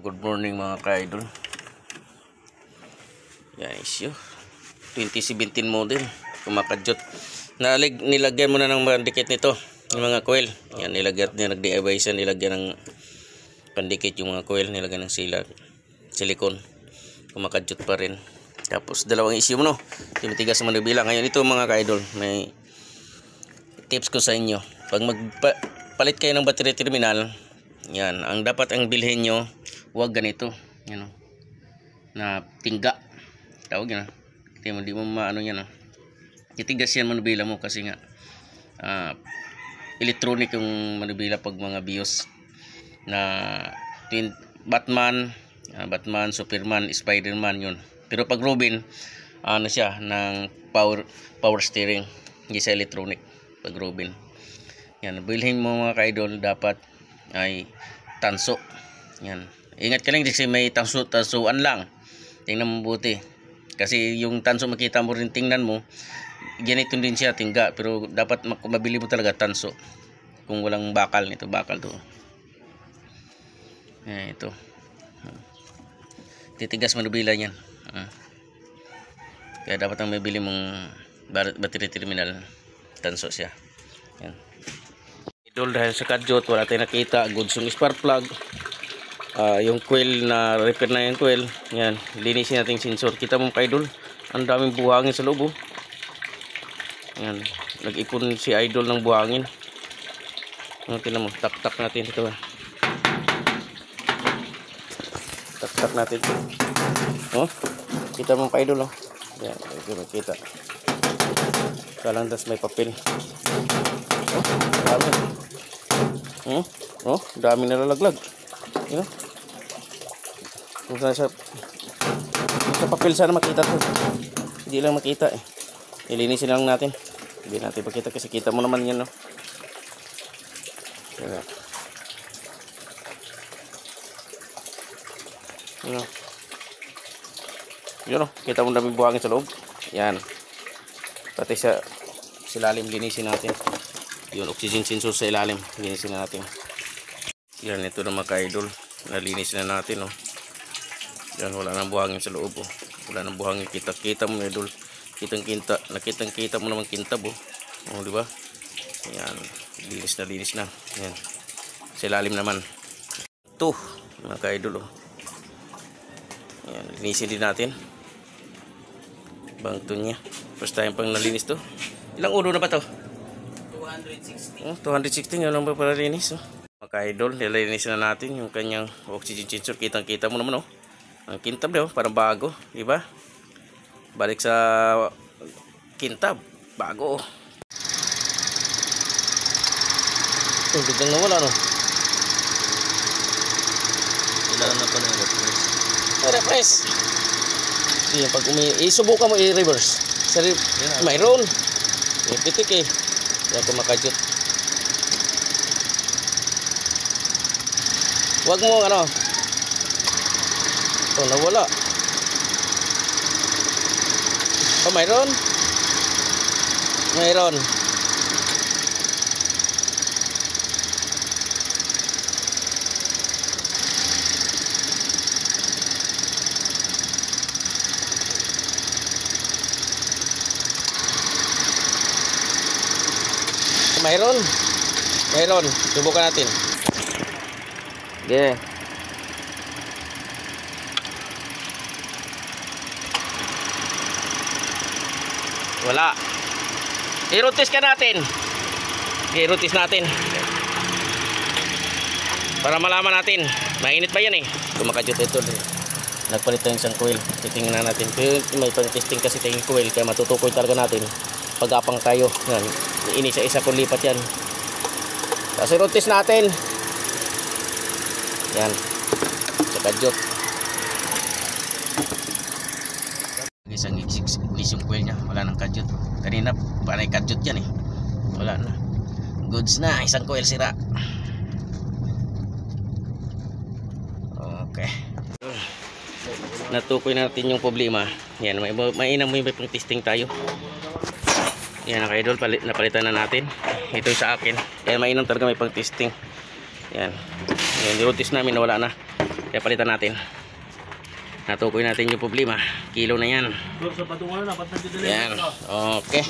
Good morning mga ka-idol. Yan is yun 2017 model, kumakadyot. Nilagyan mo na ng pandikit nito yung mga coil. Yan, nilagyan niya, nag-DIY siya, nilagyan ng pandikit yung mga coil, nilagyan ng silikon. Kumakadyot pa rin. Tapos dalawang issue mo, no, tumitigas sa manubila. Ngayon ito mga ka-idol, may tips ko sa inyo. Pag magpalit kayo ng battery terminal, yan, ang dapat ang bilhin nyo, huwag ganito, yan, na tingga, tawag yan, hindi mo maano yan, titigas yan manubila mo kasi nga electronic yung manubila pag mga BIOS na Batman, Superman, Spiderman, yun. Pero pag Robin, ano siya, ng power steering, hindi sa electronic pag Robin. Yan, bilhin mo mga ka-idol, dapat ay tanso. Yan, ingat ka lang kasi may tansuan lang, tingnan mo buti, kasi yung tanso makita mo rin, tingnan mo ganito din siya, tingga, pero dapat mabili mo talaga tanso kung walang bakal. Nito bakal to. Yan, ito titigas manubila yan. Kaya dapat ang mabili mong battery terminal, tanso siya. Yan idol, dahil sa kadyot wala tayong nakita, goods yung spark plug, yung coil na repair na yung coil. Yan, linisin natin yung sensor. Kita mo ka-idol, ang daming buhangin sa loob. Yan, nag-ipon si idol ng buhangin. Tingnan mo, tak-tak natin ito. Tak-tak natin ito. Oh, kita mo ka-idol, oh. Yan, ito makita. Kalandas may papel. Oh, dami. Oh, dami nalalaglag. Yun. Kung sa papel sana makita to. Hindi lang makita eh. Ilinisin lang natin. Hindi natin pakita kasi kita mo naman yan, no. Yan. Yun. Yun, kita mo daming buhangin sa loob. Yan. Pati sa ilalim linisin natin. Yun, oxygen sensor sa ilalim, linisin na natin. Yan, ito na mga ka-idol, nalinis na natin, oh. Yan, wala nang buhangin sa loob, oh. Wala nang buhangin, kita mo idol, nakitang-kita mo naman kintab, oh. Oh, di ba? Yan, linis na. Yan, sa ilalim naman. Ito, mga ka-idol, oh. Yan, linisin din natin. Bangto niya. First time pang nalinis to. Ilang ulo na ba to? 260. Oh, 260 nga lang ba para linis, oh. Mga idol, nililinis na natin yung kanyang oxygen sensor. Kitang-kita mo naman, oh. Ang kintab, oh, parang bago, di ba? Balik sa kintab, bago, oh. Oh, biglang nawala, no? Wala na pa na refresh. Refresh. Yan, pag isubukan mo i-reverse. Mayroon. Pitik eh. Yan, kumakadyot. Huwag mo ano. Oh, nawala. Oh, mayroon. Mayroon. Mayroon. Subukan natin. Okay. Wala. I-rotis ka natin. I-rotis natin. Para malaman natin. Mainit pa yan eh. Kumakadyot ito. Nagpalit tayo isang coil. Titingnan natin. May pang-testing kasi tayong coil. Kaya matutukoy talaga natin. Pag-apang tayo. Yan. Isa kung lipat yan. Tapos i-rotis natin. Yan. Sa kadyot. Isang ignition coil niya. Wala nang kadyot. Kanina panay kadyot yan eh. Wala na. Goods na. Isang coil sira. Okay. Natukoy natin yung problema. Yan. Mainam mo yung pang-testing tayo. Yan, ka-idol, napalitan na natin. Ito sa akin. Kaya mainam talaga may pang-testing. Yan. Yan, nirotis namin, nawala na. Kaya palitan natin. Natukoy natin yung problema. Kilo na yan. Sa patungan na, dapat na dito. Yan. Okay.